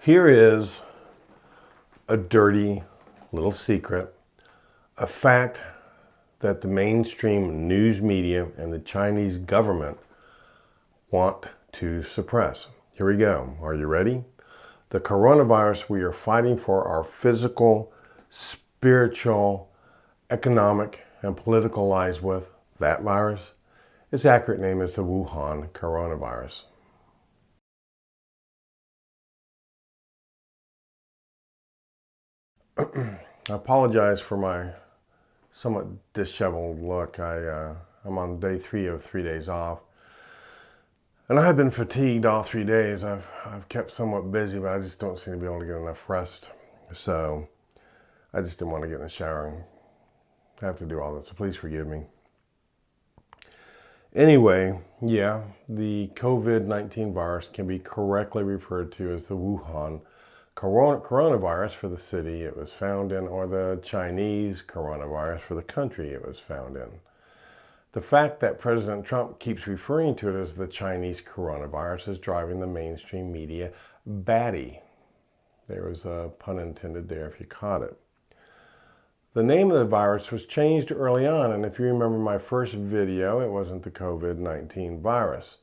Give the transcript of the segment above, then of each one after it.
Here is a dirty little secret, a fact that the mainstream news media and the Chinese government want to suppress. Here we go. Are you ready? The coronavirus we are fighting for our physical, spiritual, economic, and political lives with, that virus, its accurate name is the Wuhan coronavirus. I apologize for my somewhat disheveled look. I'm on day 3 of 3 days off. And I've been fatigued all 3 days. I've kept somewhat busy, but I just don't seem to be able to get enough rest. So I just didn't want to get in the shower and have to do all this. So please forgive me. Anyway, yeah, the COVID-19 virus can be correctly referred to as the Wuhan coronavirus for the city it was found in, or the Chinese coronavirus for the country it was found in. The fact that President Trump keeps referring to it as the Chinese coronavirus is driving the mainstream media batty. There was a pun intended there if you caught it. The name of the virus was changed early on, and if you remember my first video, it wasn't the COVID-19 virus.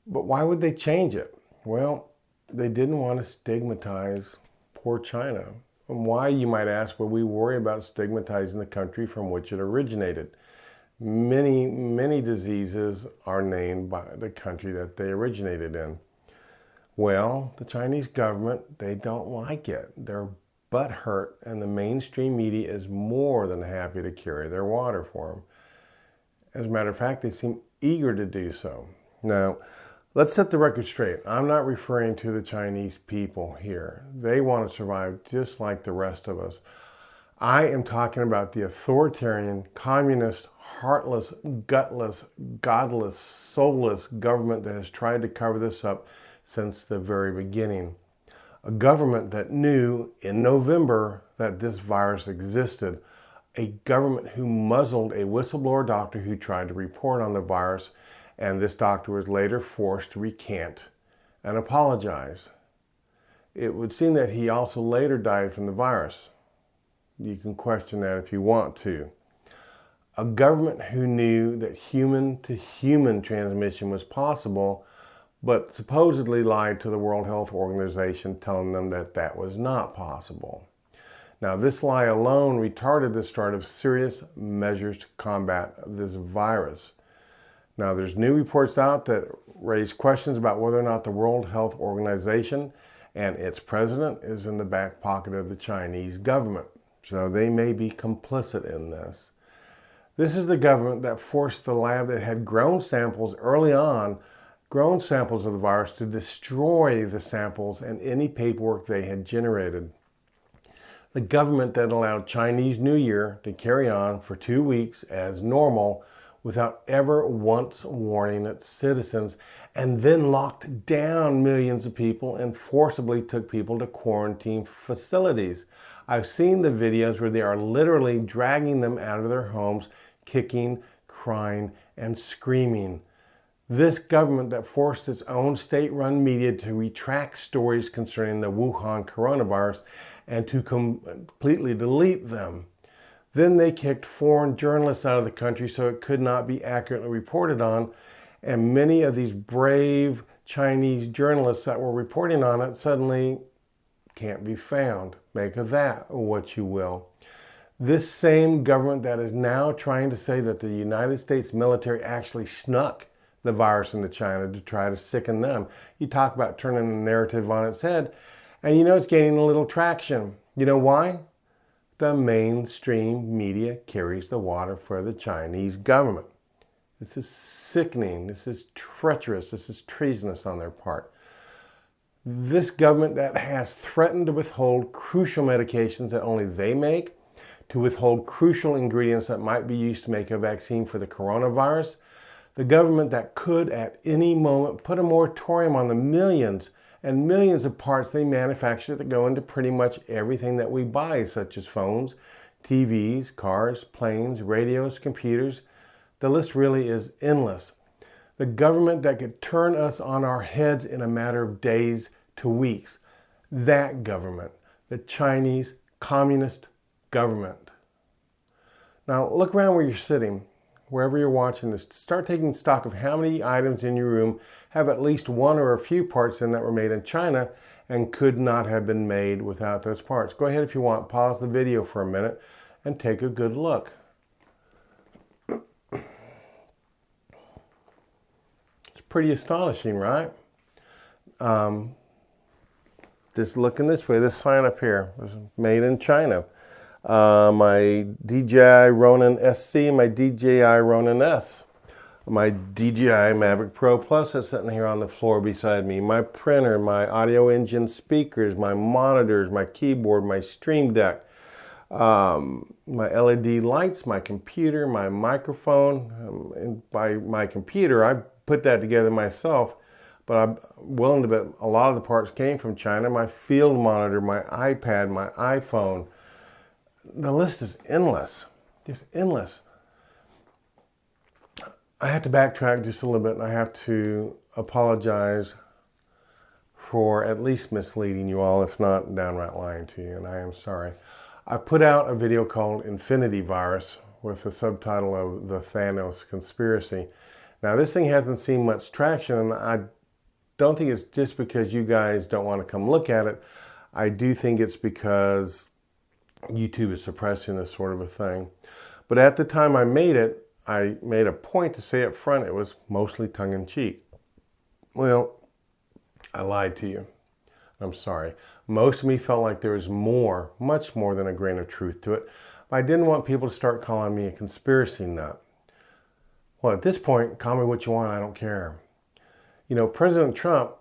But why would they change it? Well, they didn't want to stigmatize poor China. And why, you might ask, would we worry about stigmatizing the country from which it originated? Many diseases are named by the country that they originated in. Well, the Chinese government, they don't like it. They're butthurt, and the mainstream media is more than happy to carry their water for them. As a matter of fact, they seem eager to do so. Now, let's set the record straight. I'm not referring to the Chinese people here. They want to survive just like the rest of us. I am talking about the authoritarian, communist, heartless, gutless, godless, soulless government that has tried to cover this up since the very beginning. A government that knew in November that this virus existed. A government who muzzled a whistleblower doctor who tried to report on the virus, and this doctor was later forced to recant and apologize. It would seem that he also later died from the virus. You can question that if you want to. A government who knew that human-to-human transmission was possible, but supposedly lied to the World Health Organization, telling them that that was not possible. Now, this lie alone retarded the start of serious measures to combat this virus. Now, there's new reports out that raise questions about whether or not the World Health Organization and its president is in the back pocket of the Chinese government. So they may be complicit in this. This is the government that forced the lab that had grown samples early on, grown samples of the virus, to destroy the samples and any paperwork they had generated. The government that allowed Chinese New Year to carry on for 2 weeks as normal without ever once warning its citizens, and then locked down millions of people and forcibly took people to quarantine facilities. I've seen the videos where they are literally dragging them out of their homes, kicking, crying, and screaming. This government that forced its own state-run media to retract stories concerning the Wuhan coronavirus and to completely delete them. Then they kicked foreign journalists out of the country so it could not be accurately reported on, and many of these brave Chinese journalists that were reporting on it suddenly can't be found. Make of that what you will. This same government that is now trying to say that the United States military actually snuck the virus into China to try to sicken them. You talk about turning the narrative on its head, and you know it's gaining a little traction. You know why? The mainstream media carries the water for the Chinese government. This is sickening. This is treacherous. This is treasonous on their part. This government that has threatened to withhold crucial medications that only they make, to withhold crucial ingredients that might be used to make a vaccine for the coronavirus, the government that could at any moment put a moratorium on the millions and millions of parts they manufacture that go into pretty much everything that we buy, such as phones, TVs, cars, planes, radios, computers. The list really is endless. The government that could turn us on our heads in a matter of days to weeks. That government, the Chinese Communist government. Now look around where you're sitting, wherever you're watching this. Start taking stock of how many items in your room have at least one or a few parts in that were made in China and could not have been made without those parts. Go ahead if you want, pause the video for a minute and take a good look. It's pretty astonishing, right? Just looking this way, this sign up here was made in China. My DJI Ronin SC, my DJI Ronin S, my DJI Mavic Pro Plus is sitting here on the floor beside me, my printer, my audio engine speakers, my monitors, my keyboard, my Stream Deck, my LED lights, my computer, my microphone. And by my computer, I put that together myself, but I'm willing to bet a lot of the parts came from China. My field monitor, my iPad, my iPhone. The list is endless, just endless. I have to backtrack just a little bit, and I have to apologize for at least misleading you all, if not downright lying to you, and I am sorry. I put out a video called Infinity Virus with the subtitle of The Thanos Conspiracy. Now, this thing hasn't seen much traction, and I don't think it's just because you guys don't want to come look at it. I do think it's because YouTube is suppressing this sort of a thing. But at the time I made it, I made a point to say up front it was mostly tongue-in-cheek. Well, I lied to you. I'm sorry. Most of me felt like there was more, much more than a grain of truth to it. But I didn't want people to start calling me a conspiracy nut. Well, at this point, call me what you want, I don't care. You know, President Trump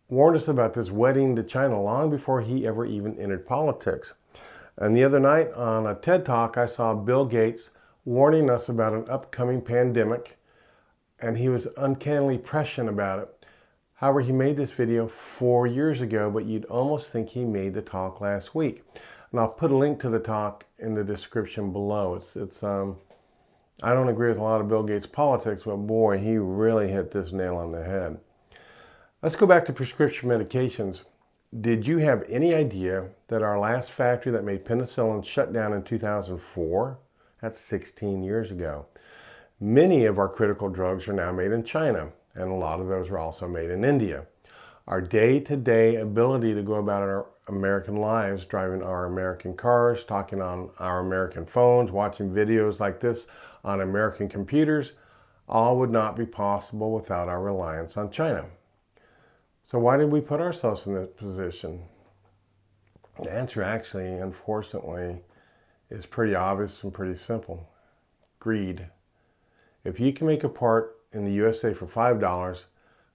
warned us about this wedding to China long before he ever even entered politics. And the other night on a TED Talk, I saw Bill Gates warning us about an upcoming pandemic, and he was uncannily prescient about it. However, he made this video 4 years ago, but you'd almost think he made the talk last week. And I'll put a link to the talk in the description below. I don't agree with a lot of Bill Gates' politics, but boy, he really hit this nail on the head. Let's go back to prescription medications. Did you have any idea that our last factory that made penicillin shut down in 2004? That's 16 years ago. Many of our critical drugs are now made in China, and a lot of those are also made in India. Our day-to-day ability to go about our American lives, driving our American cars, talking on our American phones, watching videos like this on American computers, all would not be possible without our reliance on China. So why did we put ourselves in this position? The answer actually, unfortunately, is pretty obvious and pretty simple. Greed. If you can make a part in the USA for $5,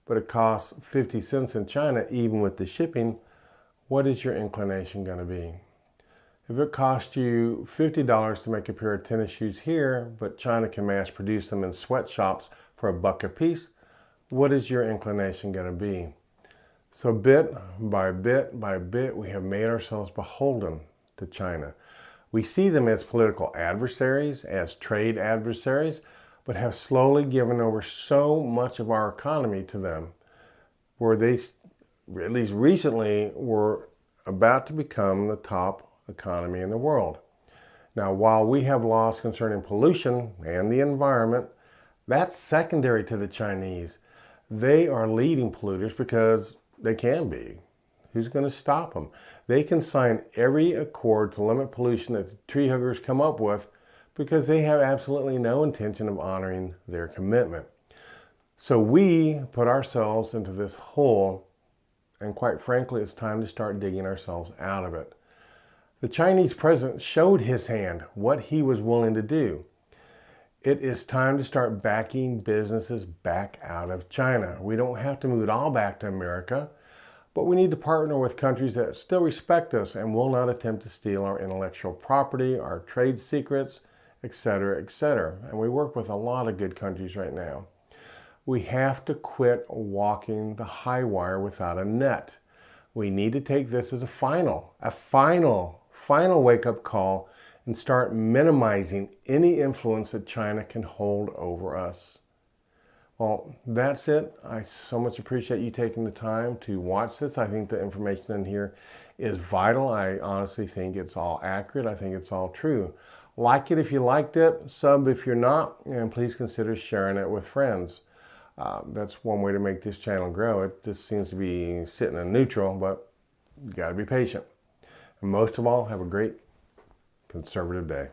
but it costs 50 cents in China, even with the shipping, what is your inclination going to be? If it costs you $50 to make a pair of tennis shoes here, but China can mass produce them in sweatshops for $1 a piece, what is your inclination going to be? So bit by bit by bit, we have made ourselves beholden to China. We see them as political adversaries, as trade adversaries, but have slowly given over so much of our economy to them, where they, at least recently, were about to become the top economy in the world. Now, while we have laws concerning pollution and the environment, that's secondary to the Chinese. They are leading polluters because they can be. Who's going to stop them? They can sign every accord to limit pollution that the tree huggers come up with because they have absolutely no intention of honoring their commitment. So we put ourselves into this hole, and quite frankly, it's time to start digging ourselves out of it. The Chinese president showed his hand, what he was willing to do. It is time to start backing businesses back out of China. We don't have to move it all back to America, but we need to partner with countries that still respect us and will not attempt to steal our intellectual property, our trade secrets, etc., etc. And we work with a lot of good countries right now. We have to quit walking the high wire without a net. We need to take this as a final wake-up call and start minimizing any influence that China can hold over us. Well, that's it. I so much appreciate you taking the time to watch this. I think the information in here is vital. I honestly think it's all accurate. I think it's all true. Like it if you liked it, sub if you're not, and please consider sharing it with friends. That's one way to make this channel grow. It just seems to be sitting in neutral, but you got to be patient. And most of all, have a great conservative day.